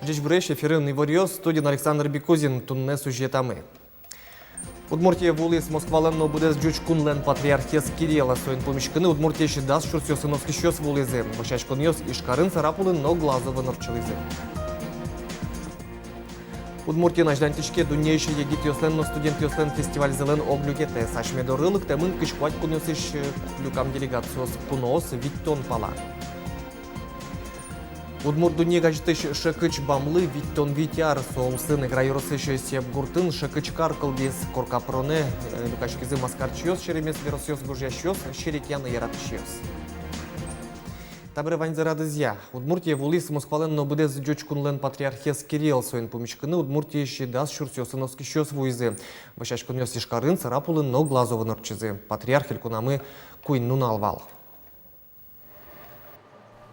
Dziś wreszcie firmny warios студент Александр Бекузин тунне сюжетами. Удмуртия вулис Москваленно буде здюч кунлен патриархес Кирилла своин помещканы Удмуртия ще даст шурсё сыновский щёс вулизе. Ващачкон ёс ишкарын царапулы, но глазовы норчылызе. Удмуртия наждантичке дунейший егит ёслен, но студент ёслен фестиваль зелен оглюкете. Сашмедорылык темын кышквать кунёсыш люкам делегациос куноос Виттон пала. Удмуртуне гажтыш шекыч бамлы Виттон Витяр соулсын играйорысыш сеп гуртын шекыч каркылдес коркапроне люкашкизы маскарчиос шеремес веросиос гужящиос шерекяны яратышиос. Табры ваньзарадызя. Удмуртия вулис Москваленно буде здёч кунлен патриархес Кирилл своин помещканы Удмуртия щедас шурсёсыновский щёс вуйзы. Ващачкон ёс ишкарын царапулы, но глазовы норчызы. Патриарх илькунамы куйн нуналвал.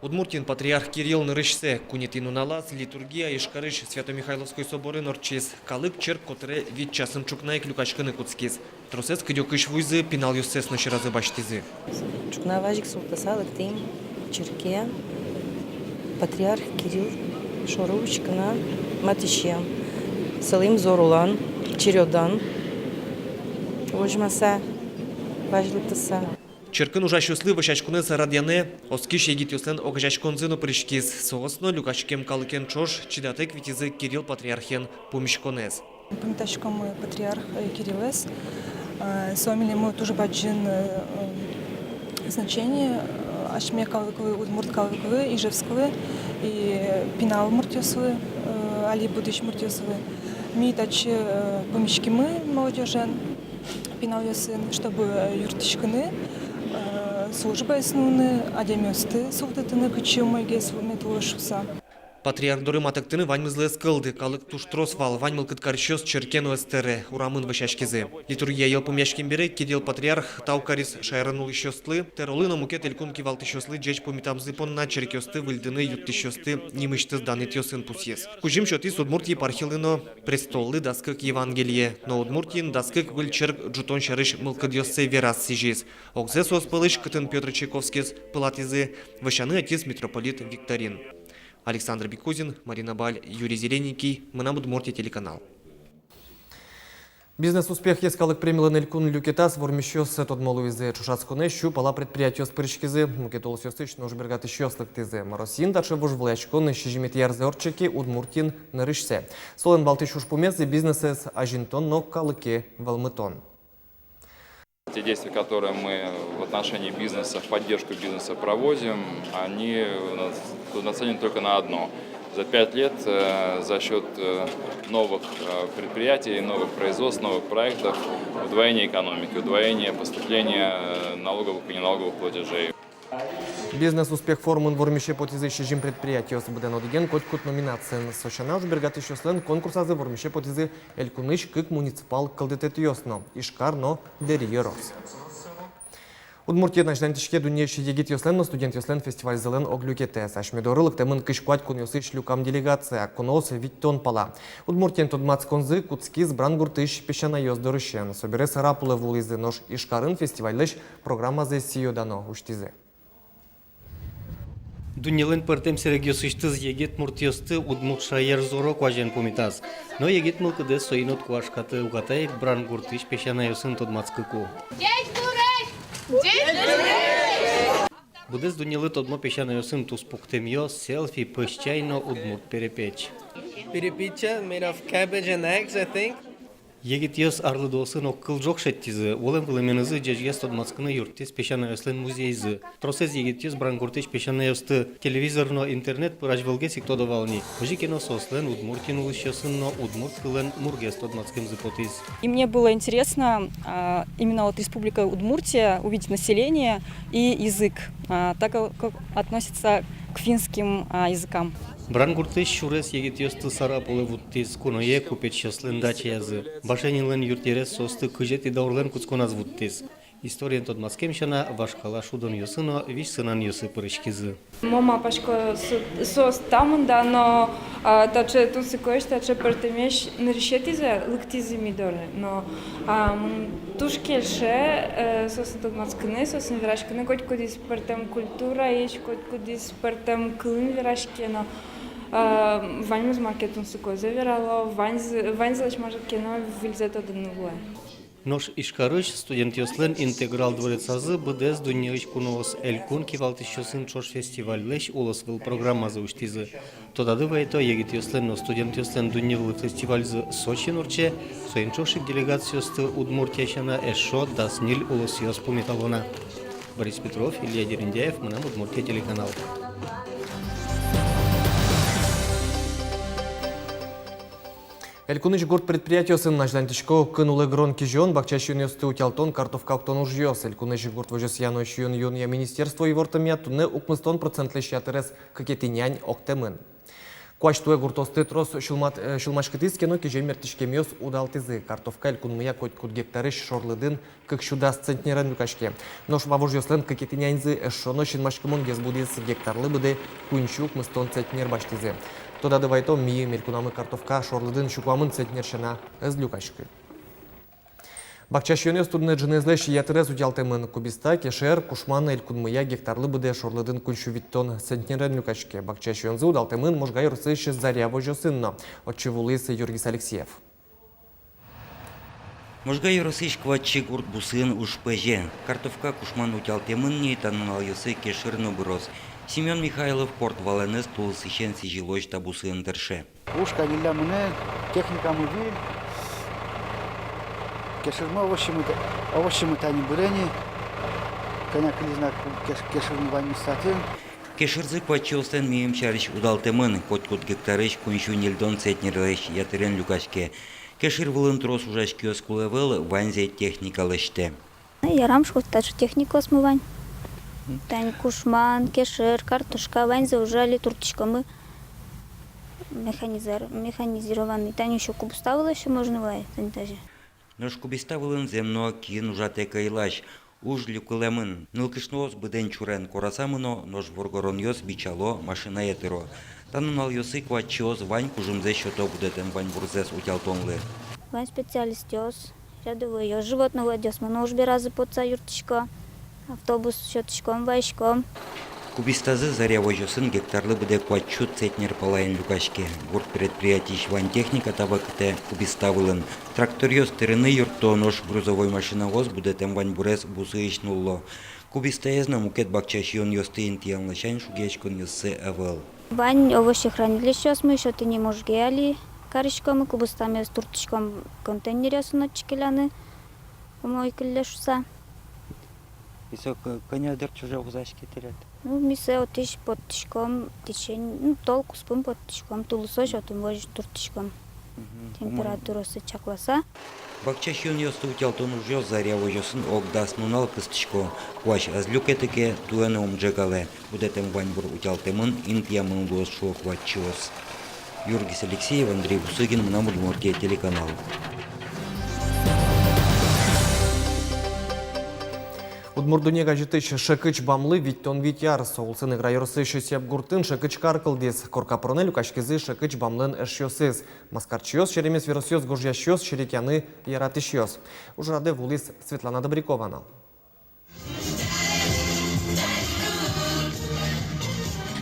Удмуртин патриарх Кирилл нырышсе кунетину налаз литургия ишкарыш Свято-Михайловской соборы норчиз калык черк котре вид часым чукнайк люкачканы куцкиз. Тросец кыдёкыш вуйзы пинал юссес ноширазы баштизы. Чукнаважик султасалык тим черке патриарх Кирилл Шорович кына матище Салим Зорулан Черёдан Ожмаса важлыктыса. Черкын ужащуслы ващачкунеса радяне оскиш егит юслен огажачконзыну пришкиз. Соосно люкачкем калыкен чош чидатек витизы Кирилл патриархен помещконез. Памяташком патриарх Кириллес сомили мы тоже баджин значение ашме калыковы, удмурт калыковы, ижевсковы и пинал муртёсовы, али будущ муртёсовы. Ми тач помещки мы молодежен пинал ясын, чтобы юртичканы служба основны, адемёсты султатыны кычы мойге метлошуса. Патриарх доры матактыны ваньмызлы скылды, калык туштрос вал, ваньмыл кыткарщёс черкену эстере, урамын ващачкизы. Литургия ел помяшкин бере, кидел патриарх таукарис шайранул ещёстлы, теролына мукет элькун кивал тещёслы, джеч помитамзы понна черкёсты, выльдыны ют тещёсты, нимышты сданет ёсын пусьес. Кужим шотис Удмуртии пархилыно престолы даскык Евангелие, но Удмуртиин даскык выль черк джутон шарыш мылкыдёссы верас сижис. Огзе сос пылыш кытын Петр Чайковскис пылатизы, ващаны отец митрополит Викторин. Александр Бекузин, Марина Баль, Юрий Зелененький, мы на Удмуртия телеканал. Бизнес-успех ескалык премилен элькун люкетас вормещёс тот молуизе чушацкуне щупала предприятие спырышкизы, мукетол сёстыч ножбергат ещёслык тизе. Маросин даче бужвлячкон щежимет ярзорчики Удмуртин нарышсе. Солен балтыш ушпумезе бизнесес ажинтон но калыке валмытон. Те действия, которые мы в отношении бизнеса, в поддержку бизнеса проводим, они нацелены только на одно. За 5 лет за счет новых предприятий, новых производств, новых проектов удвоение экономики, удвоение поступления налоговых и неналоговых платежей. Бизнес-успех формун вормище потизы щежим предприятия осбуден одиген котькут номинация сочана жбергат ещёслен конкурсазы вормище потизы элькуныш кык муниципал калдететиосно ишкарно дерьерос. Удмуртия наждантичке дунейши егит ёслен, но студент ёслен фестиваль зелен оглюкете. Сашмедорылык темын кышквать кун ёсыш люкам делегация, кунос Виттон пала. Удмуртиен тодмац конзы куцкиз брангуртыш пещана ёздорышен. Собере сарапулы вулизы нож ишкарын фестивальлыш программа зе сиёдано уштизе. Дунелен пертем серегиосыштыз егет муртиосты удмурт шайер зоро кважен помитаз. Но егет мылкыды соинот квашкаты угатаек брангуртыш пещана ёсын тодмацкыку. Будез дунелы тодмо пещана ёсын туспуктемьё селфи пышчайно удмурт перепеч. Перепеча made of cabbage and eggs, I think. Егет ёс арлы досын оккыл жок шеттизы, олем кылыменызы жежгес тодмацкыны юрттес пещана ёслен музейзы. Тросез егет ёс брангуртыш пещана ёсты телевизорно интернет пыражвылге сиктодовални. Ожи кино сослен удмуртин улышёсынно удмурт кылен мургес тодмацкым зыпотиз. И мне было интересно именно вот Республика Удмуртия увидеть население и язык, так как относится к финским языкам. Брангуртыш шурес егет ёсты сарапулы вуттиз куное купеч ёслен дачаязы. Башенилен юртерес состы кыжет и даурлен куцконаз вуттиз. Историен тодмацкемшана вашкала шудон ёсыно виш сынан ёсы пырышкизы. Мома пашко сос тамында, но таче туси коеш, таче пертемеш нрешетизе лыктизи мидоре. Но тушкелше сосын тодмацкыны, сосын вирашкыны, коть кудис пертем культура, еш коть кудис пертем кылын вирашке, но Вань макетун сукой заверало, вань залач может кино вильзет один угле. Нож ишкарыш студент йослен интеграл дворецазы БДС дуньевич куновос элькун кивалтышчосын чош фестивальлеш улосвыл программазы уштизы. Тодады вайто егит йослен но студент йослен дуньевлы фестивальзы Сочи нурче соинчошик делегациосты Удмуртияшана эшо дасниль улосиос пумиталона. Борис Петров, Илья Дериндяев, Манам Удмуртия телеканал. Элькуныч город предприятиясын наждантышко кынулы грон кижон, бакчащин ёсты утялтон, картовка октон уж ёс. Элькуныч город вожес янош юн я министерство и вортамия туне укмыстон процентлеш ятерес какетинянь октемын. Куаштуе гуртосты трос шулмашкытыз кено кижен мертишкемёс удалтызы. Картовка элькунмыя кот гектарыш шорлыдын кыкшудас центнерен люкашке. Нош вавож ёслен какетиняньзы эшоно шинмашкымон гезбудис гектарлы быды кунчук мыстон центнер баштызы. Тода давайто мии мелькунамы картовка шорлыдын шукламын центнершена эз люкашкы. Бакчашьёне студны джинезлеш ятерез удялтемын кубиста кешер кушман элькунмыя гектарлы быды шорлыдын кунчувиттон центнерен люкашке. Бакчашьёнзы удалтемын можгай русыш заряво жосынно. Отчевулыс Юргис Алексеев. Можгай русыш кватчи гурт бусын уж пэже. Картовка кушман удялтемын не танал юсы кешер нуброс. Семен Михайлов порт Валенес тулсыщен сижилоч табусы интерше. Ушка неля мне техника муви. Кешерма овощи тани бурени. Коня клизна кешерма вами статын. Кешерзы квачилстен мием чарыш удалтемын кот гектарыш куншу нельдон центнерлеш ятерен люкашке. Кешер вылын трос ужашки оскулевел ванзе техникалыште. Ярам шкотташ техника смывань. Тань кушман, кешер, картошка, ваньза ужали туртичками механизированный. Тань еще куб ставила, еще можно вай, тань даже. Нож кубиставылын земно кин ужате кайлаш. Уж люкулемын. Нылкышноос быден чурен корасамыно, нож воргорон йос бичало, машина етеро. Танунал йосы квачиос вань кужумзе щото будетен вань бурзес утялтонлы. Вань специалист йос, рядовой йос, животного йос, мы уж беразы подца юртичка. Автобус щеточком, вайшком. Кубистазы зарявожосын гектарлы буде квачут центнер палайын люкашке. Гурт предприятий вань техника табакыте кубиставылын. Трактор йос тырыны юртто нож грузовой машинавоз буде тем вань бурес бусы ишнулло. Кубистаезна мукет бакчашион йостыин тиянлашайн шугечкон йосы эвел. Вань овощи хранилище йос мы еще ты не можешь геали. Карышком, кубистами с туртичком контейнере суночкеляны. Умой киллешуса. Исо коня дыр чужа узашки терет. Ну, мисе отиш под тишком, течень, ну, толку спым под тишком, тулусош, отым вожиш туртишком. Температура сычакласа. Бакчашион йосты утялтон уже зарявожосын огдас нунал кыстычко. Кваш азлюкетеке туэне умджегале. Будетем ваньбур утялтемын интьямын луос шо квачиос. Юргис Алексеев, Андрей Бусыгин, Манам Удмуртия телеканал. Удмурдунега житыш шекыч бамлы виттон витяр. Соулсын играйорсы шесеп гуртын шекыч каркылдес. Коркапронелю кашкизы шекыч бамлын эшьосыз. Маскарчиос, шеремес виросьос, гожьящос, шерекяны яратышьос. Ужраде вулис Светлана Добрякована.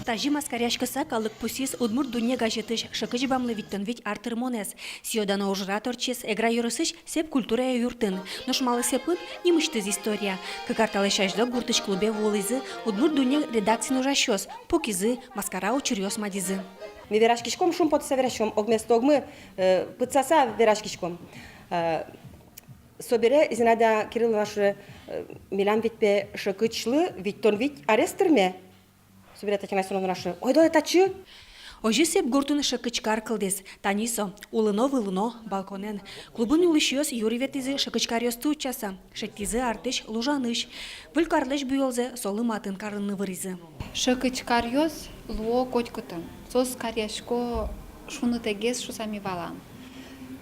Тажи маскаряшкаса калык пусис Удмурдуне газетыш шакыч бамлы виттон вить артыр монес. Сиодана ужраторчес эгра юрысыш сеп культурая юртын. Ношмалы сепын немыштыз история. Кыкарталышажда гуртыш клубе волызы Удмурдуне редакцин ужащос. Покизы маскара учурьос мадизы. Ми верашкишком шум под саверашком, огместо огмы пыцаса верашкишком. Собере изинада Кирилл вашу милан витпе шакычлы виттон вить арестырме. Собере Татьяна Исоновна наша. Ой, да это чё? Ожи сеп гуртун шакычкар кылдес. Танисо, улыно-вылыно, балконен. Клубын улышьос Юрий ветизы шакычкарьос тучаса. Шеттизы артыш лужаныш. Вылькарлыш бүйолзе солы матын карынны выризы. Шакычкарьос луо котькутын. Сос карьяшко шунут эгес шусами валам.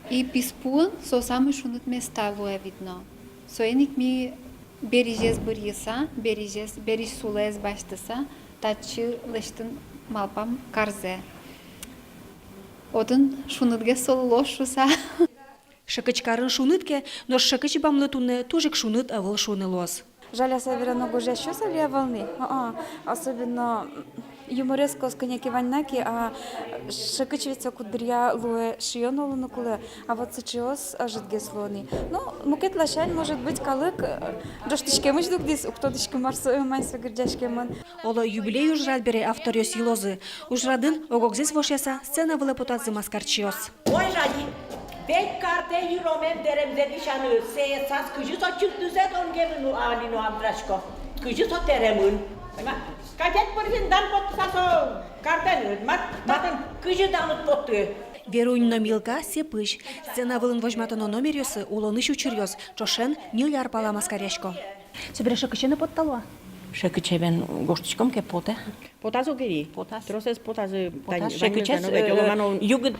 И писпун сосамы шунут места луэ видно. Соеник ми бережес бырьеса, береж сулэс баштыса, тачы лыштын малпам карзе. Одын шунытге солыло шуса. Шакычкарын шунытке, но шакыч бамлы туне тужик шуныт авыл шунылос. Жаля северного гожащоса ли волны? Особенно юмореско сконяки ваньнаки, а шакачевица кудря луэ шионолу нукуле, а вот сычиос ажитге слони. Ну, мукет лашаль может быть калык, доштичке мыч дугдис, уктодичке марсо эмайса гырдяшкеман. Оло юбилей ужрат бере авториос илозы. Ужрадын огогзес вошеса сцена вылепутазы маскарчиос. Ой, Ради, бек карте юромен деремзе дишаны, сеясас кыжы сочук дүзет он гемину алину амдрашко. Кыжы со теремын. Катет президент подписасо картен, матен кыжы данут потты. Веруйно милка сепыш. Сцена вылын вожматоно номерёсы улоныш учерёс. Чошен ниляр пала маскаряшко. Собере шакычены подталуа. Шакычевен гоштичком ке поте. Потазо гери. Потаз. Тросес потазы. Шакычес югыт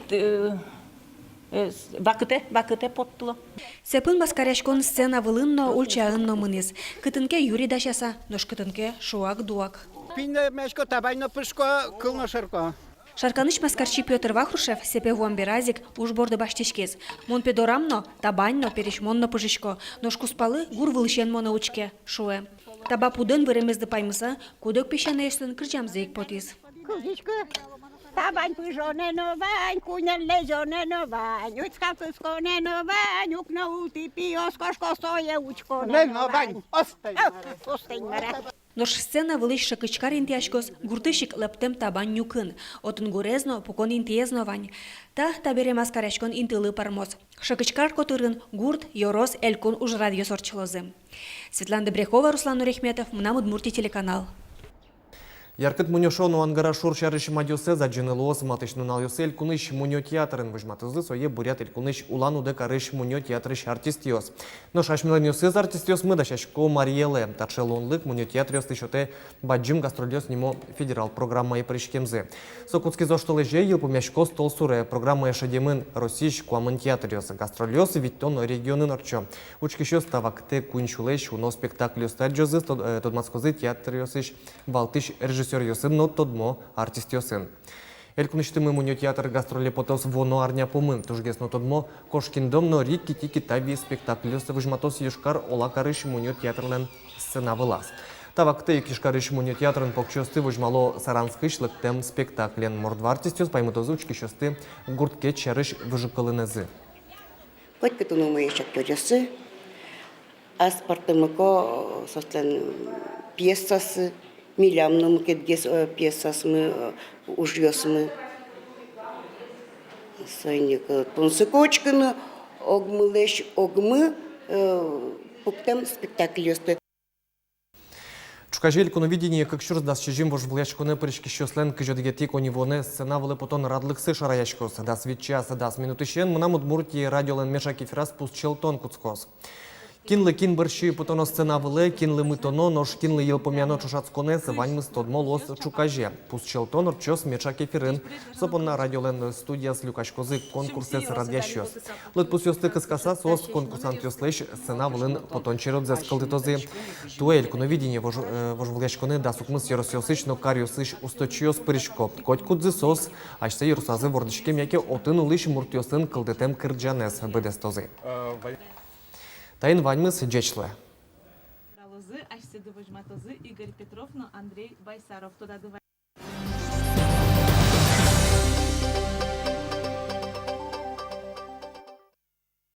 вакыте поттыло. Сепын маскаряшкон сцена вылынно ульчаынно мынес. Кытынке юри дашаса, нош кытынке шуак дуак. Пинне мешко табайно пышко кылно шырко. Шарканыш маскарчи Петр Вахрушев сепе вуамберазик ужборды баштешкез. Мон педорамно, табаньно перешмонно пыжишко. Нош куспалы гур вылышен моно учке, шуэ. Таба пудын выремезды паймыса, кудок пешаны еслын кырчамзейк потиз. Кылдичко. Табань пыжонено вань, кунян лезонено вань, уцкапысконено вань, укна ути пиоскошко сое учконено вань. Остень мара. Нош сцена вылыш шакычкар интиашкос гуртышик лептем табан нюкын. Отын гурезно, покон интиезно вань. Та табере маскаряшкон интылы пармоз. Шакычкар котырын гурт, йорос, элькон уж радио сорчылозы. Светлана Добрякова, Руслан Нурехметов, Мнам Удмуртия телеканал. Яркыт муньошону ангара шуршарыш мадюсе заджинылос матышнунал юсель куныш муньо театрын выжматызы сое бурят эль куныш улан уде карыш муньо театрыш артистиос. Но шашмилен юсыз артистиос мы дашашко Мариеле. Таршелонлык муньо театриос тышоте баджим гастролиос нимо федерал программа и пришкемзы. Сокутский зоштолеже ел помяшко стол суре программа эшадемын Росиш куамын театриос. Гастролиос виттон регионын орчо. Учкишос тавакте кунчулеш уно спектакль стаджозы тодмаскозы театриосыш валтыш режиссер Йосын, но тодмо артист Йосын. Элькуныштымы муньо театр гастроли потос воно арня помын. Тужгес но тодмо Кошкин дом, но рик кити тави спектакль выжматос юшкар ола карыш муньо театрлен сцена вылаз. Тавакте и кишкарыш муньо театрын покчосты выжмало саранскышлык тем спектаклен. Мордва артистёс паймытозы учкишосты гуртке чарыш выжыкалынезы. Хоть петуну мы еще кёрёсы, а спортымыко сослен пьесасы, милямным кетгес пьесасмы ужьёсмы. Сайник тунсыкочканы огмылеш огмы пуктем спектаклёсты. Чукажель коновидение как чурс дас чижим вож влячконе прички щослен кижодгети конивоне сцена вылы потон радлыксы шараяшкос. Дас вид час, дас минутышен мынам Удмуртии радиолен мешаки фраз пустчелтон куцкос. Кинлы кин борщи потоно сцена выле, кинлы мытоно, нож кинлы ел помяно чушацконе, ваньмы стодмо лос чукаже. Пустчелтон орчос мешаки фирын. Сопонна радиолен студия с люкашкозы конкурсе с радящос. Лыт пустёсты кыскаса сос конкурсант ёслеш сцена вылын потон черодзе скалдытозы. Туэль коновидение вож влячконе да сукмыс ёросёсыч, но карьосыч усточиос пырышко. Коть кудзы сос, ашсе юрсазы вордышкем яке отын улыш муртёсын кылдытем кырджанес бедестозы. Тайн ваньмыс джечлы. Игорь Петров, но Андрей Байсаров. Туда